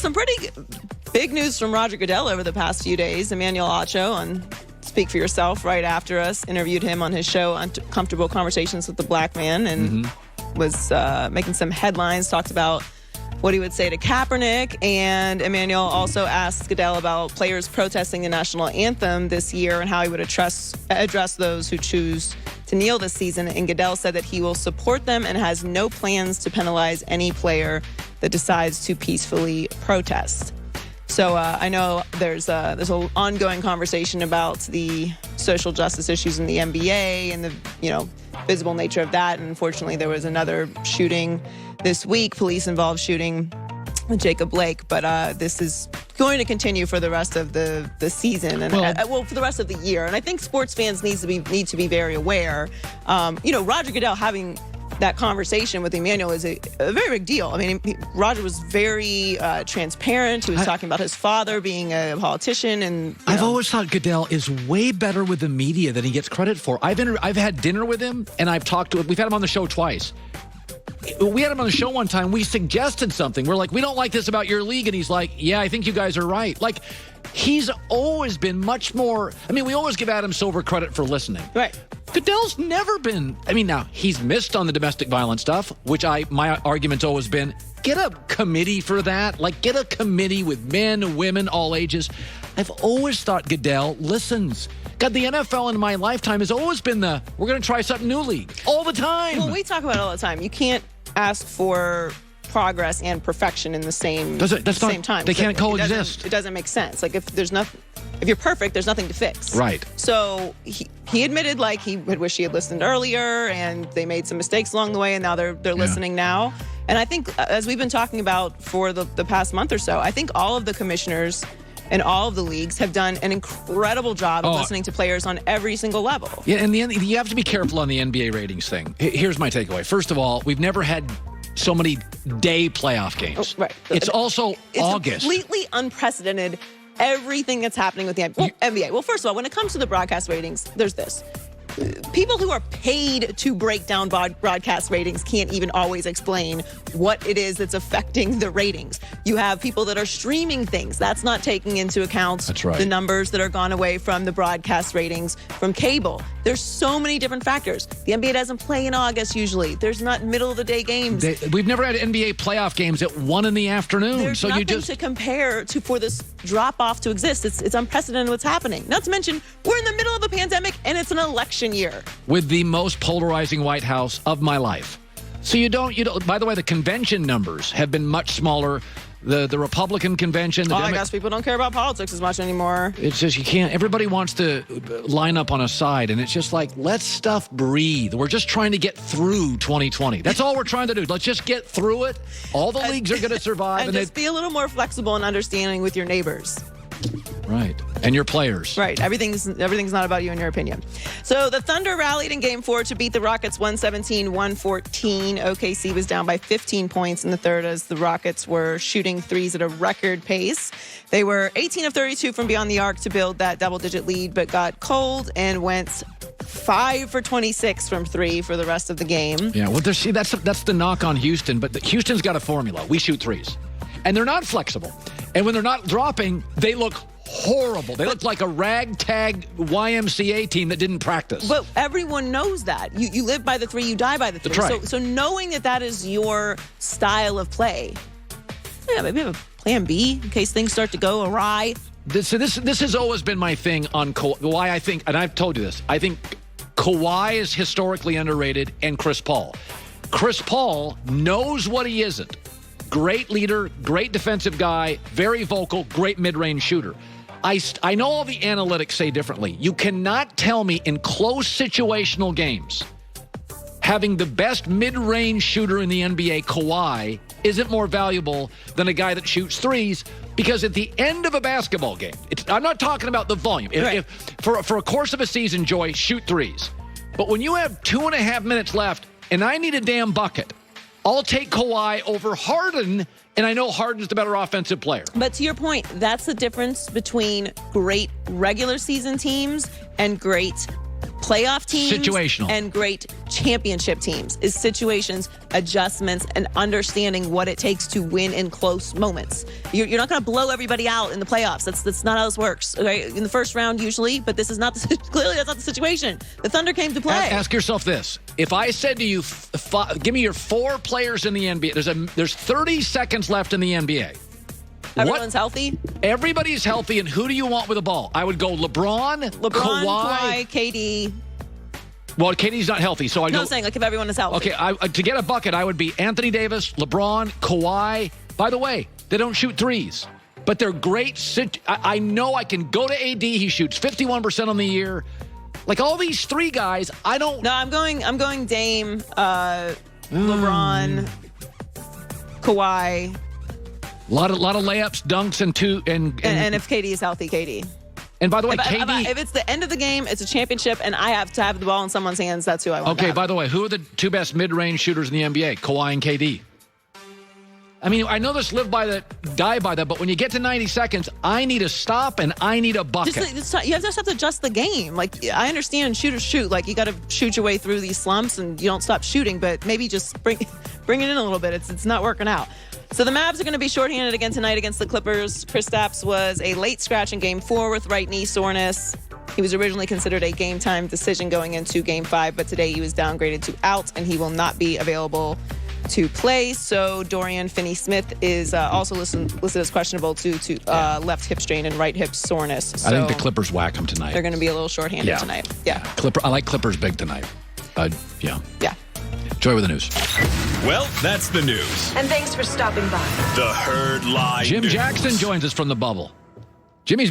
some pretty big news from Roger Goodell over the past few days. Emmanuel Acho on Speak for Yourself right after us interviewed him on his show, Uncomfortable Conversations with the Black Man, and was making some headlines, talked about what he would say to Kaepernick. And Emmanuel also asked Goodell about players protesting the national anthem this year and how he would address those who choose to kneel this season. And Goodell said that he will support them and has no plans to penalize any player that decides to peacefully protest. So I know there's an ongoing conversation about the social justice issues in the NBA and the visible nature of that. And unfortunately, there was another shooting this week, police-involved shooting with Jacob Blake. But this is going to continue for the rest of the season and for the rest of the year. And I think sports fans need to be very aware. Roger Goodell having that conversation with Emmanuel is a very big deal. I mean, Roger was very transparent. He was talking about his father being a politician, and I've always thought Goodell is way better with the media than he gets credit for. I've had dinner with him, and I've talked to him. We've had him on the show twice. We had him on the show one time. We suggested something. We're like, we don't like this about your league, and he's like, yeah, I think you guys are right. Like, he's always been much more. I mean, we always give Adam Silver credit for listening. Right. Goodell's never been. I mean, now he's missed on the domestic violence stuff, which my argument's always been, get a committee for that. Like, get a committee with men, women, all ages. I've always thought Goodell listens. God, the NFL in my lifetime has always been we're going to try something new league all the time. Well, we talk about it all the time. You can't ask for progress and perfection in the same time. They can't coexist. It doesn't make sense. Like, if you're perfect, there's nothing to fix. Right. So he admitted, like, he would wish he had listened earlier, and they made some mistakes along the way, and now they're listening now. And I think, as we've been talking about for the past month or so, I think all of the commissioners and all of the leagues have done an incredible job of listening to players on every single level. Yeah, and you have to be careful on the NBA ratings thing. Here's my takeaway. First of all, we've never had so many day playoff games. Oh, right. It's also August. Completely unprecedented, everything that's happening with the NBA. Well, first of all, when it comes to the broadcast ratings, there's this. People who are paid to break down broadcast ratings can't even always explain what it is that's affecting the ratings. You have people that are streaming things. That's not taking into account the numbers that are gone away from the broadcast ratings from cable. There's so many different factors. The NBA doesn't play in August usually. There's not middle-of-the-day games. We've never had NBA playoff games at 1 in the afternoon. There's nothing to compare to for this drop-off to exist. It's unprecedented what's happening. Not to mention, we're in the middle of a pandemic, and it's an election year. With the most polarizing White House of my life. So you don't, by the way, the convention numbers have been much smaller. The Republican convention. I guess people don't care about politics as much anymore. It's just, you can't, everybody wants to line up on a side, and it's just like, let stuff breathe. We're just trying to get through 2020. That's all we're trying to do. Let's just get through it. All the leagues are going to survive. And just be a little more flexible and understanding with your neighbors. Right. And your players. Right. Everything's not about you and your opinion. So the Thunder rallied in Game 4 to beat the Rockets 117-114. OKC was down by 15 points in the third as the Rockets were shooting threes at a record pace. They were 18 of 32 from beyond the arc to build that double-digit lead, but got cold and went 5 for 26 from 3 for the rest of the game. Yeah, well, that's the knock on Houston, but Houston's got a formula. We shoot threes. And they're not flexible. And when they're not dropping, they look horrible. They look like a ragtag YMCA team that didn't practice. But everyone knows that. You live by the three, you die by the three. That's right. So knowing that is your style of play, maybe have a plan B in case things start to go awry. This has always been my thing on why I think, and I've told you this, I think Kawhi is historically underrated, and Chris Paul. Chris Paul knows what he isn't. Great leader, great defensive guy, very vocal, great mid-range shooter. I know all the analytics say differently. You cannot tell me in close situational games, having the best mid-range shooter in the NBA, Kawhi, isn't more valuable than a guy that shoots threes, because at the end of a basketball game, I'm not talking about the volume. Right. For a course of a season, Joy, shoot threes. But when you have 2.5 minutes left and I need a damn bucket, I'll take Kawhi over Harden, and I know Harden's the better offensive player. But to your point, that's the difference between great regular season teams and great playoff teams Situational. and great championship teams is situations, adjustments, and understanding what it takes to win in close moments. You're not going to blow everybody out in the playoffs. That's not how this works. Okay? In the first round uthere's but this is not clearly that's not the situation. The Thunder came to play. Ask yourself this: if I said to you, "Give me your 4 players in the NBA," there's 30 seconds left in the NBA. Everyone's healthy. Everybody's healthy, and who do you want with the ball? I would go LeBron, Kawhi, KD. Well, KD's not healthy, so I go. I'm saying like if everyone is healthy. Okay, to get a bucket, I would be Anthony Davis, LeBron, Kawhi. By the way, they don't shoot threes, but they're great. I know I can go to AD. He shoots 51% on the year. Like all these 3 guys, I don't. No, I'm going Dame, LeBron, Kawhi. A lot of layups, dunks, and if KD is healthy, KD. And by the way, KD. If it's the end of the game, it's a championship, and I have to have the ball in someone's hands, that's who I want. Okay, by the way, who are the 2 best mid-range shooters in the NBA? Kawhi and KD. I mean, I know this die by that, but when you get to 90 seconds, I need a stop and I need a bucket. You just have to adjust the game. Like, I understand shooters shoot. Like, you got to shoot your way through these slumps and you don't stop shooting, but maybe just bring it in a little bit. It's not working out. So the Mavs are going to be shorthanded again tonight against the Clippers. Kristaps was a late scratch in Game 4 with right knee soreness. He was originally considered a game-time decision going into Game 5, but today he was downgraded to out, and he will not be available to play. So Dorian Finney-Smith is also listed as questionable due to left hip strain and right hip soreness. So I think the Clippers whack him tonight. They're going to be a little shorthanded tonight. Yeah. I like Clippers big tonight. Yeah. Enjoy with the news. Well, that's the news. And thanks for stopping by. The Herd Live Jim News. Jackson joins us from the bubble. Jimmy's